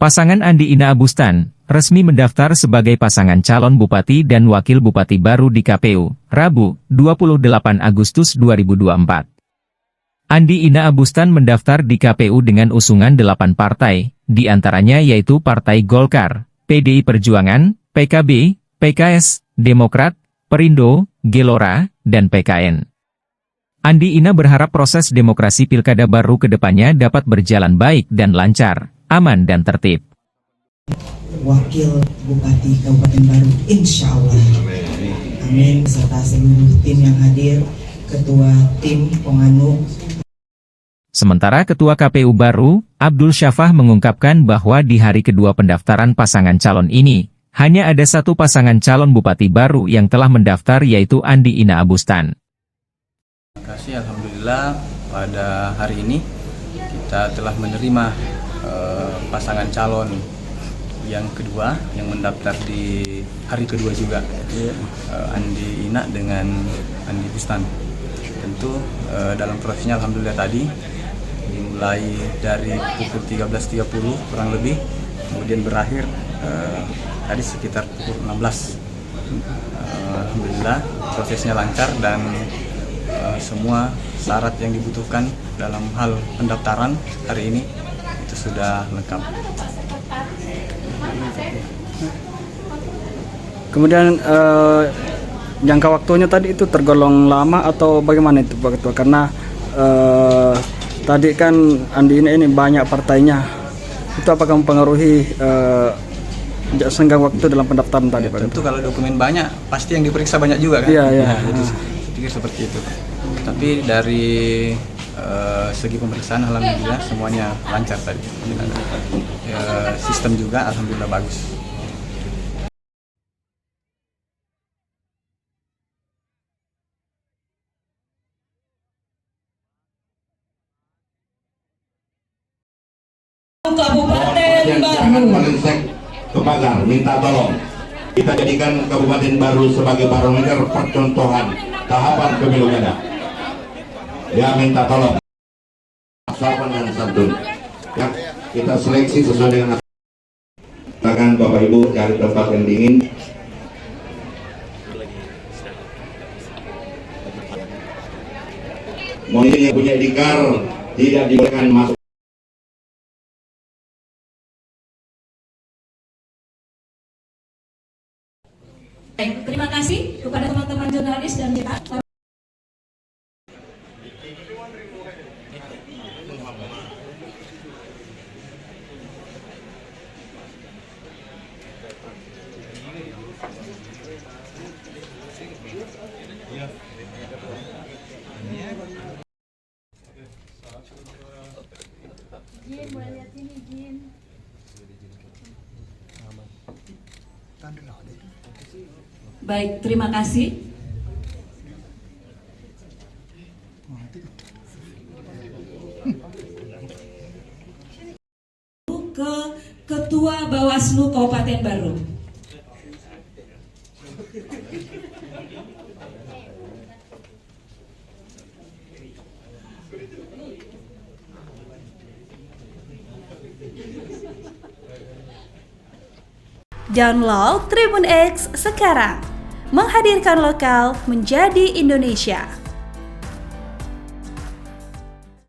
Pasangan Andi Ina Abustan resmi mendaftar sebagai pasangan calon bupati dan wakil bupati baru di KPU, Rabu, 28 Agustus 2024. Andi Ina Abustan mendaftar di KPU dengan usungan 8 partai, di antaranya yaitu Partai Golkar, PDI Perjuangan, PKB, PKS, Demokrat, Perindo, Gelora, dan PKN. Andi Ina berharap proses demokrasi pilkada baru ke depannya dapat berjalan baik dan lancar, aman dan tertib. Wakil Bupati Kabupaten Baru, insya Allah. Amin. Beserta seluruh tim yang hadir, Ketua Tim Penganu. Sementara Ketua KPU baru, Abdul Syafah mengungkapkan bahwa di hari kedua pendaftaran pasangan calon ini, hanya ada satu pasangan calon bupati baru yang telah mendaftar yaitu Andi Ina Abustan. Terima kasih, alhamdulillah pada hari ini kita telah menerima pasangan calon yang kedua yang mendaftar di hari kedua juga, Andi Ina dengan Andi Abustan. Tentu dalam prosesnya alhamdulillah tadi dimulai dari pukul 13.30 kurang lebih, kemudian berakhir tadi sekitar pukul 16. Alhamdulillah prosesnya lancar dan semua syarat yang dibutuhkan dalam hal pendaftaran hari ini itu sudah lengkap. Kemudian jangka waktunya tadi itu tergolong lama atau bagaimana itu Pak Ketua? Karena tadi kan Andi ini banyak partainya, itu apakah mempengaruhi senggang waktu dalam pendaftaran tadi Pak Ketua? Tentu kalau dokumen banyak pasti yang diperiksa banyak juga kan? Iya. Nah, jadi saya pikir seperti itu. Tapi dari segi pemeriksaan alhamdulillah semuanya lancar tadi. Sistem juga alhamdulillah bagus. Kabupaten Baru ke Pagar, minta tolong kita jadikan Kabupaten Baru sebagai barometer percontohan tahapan pemilu kada. Ya, minta tolong sopan dan santun. Ya, kita seleksi sesuai dengan silakan Bapak Ibu cari tempat yang dingin. Mohon yang punya dikar tidak dibolehkan masuk. Baik, terima kasih kepada teman-teman jurnalis dan kita. Jin, boleh lihat sini, Jin. Baik, terima kasih. Ke Ketua Bawaslu Kabupaten Baru. Download Tribun X sekarang, menghadirkan lokal menjadi Indonesia.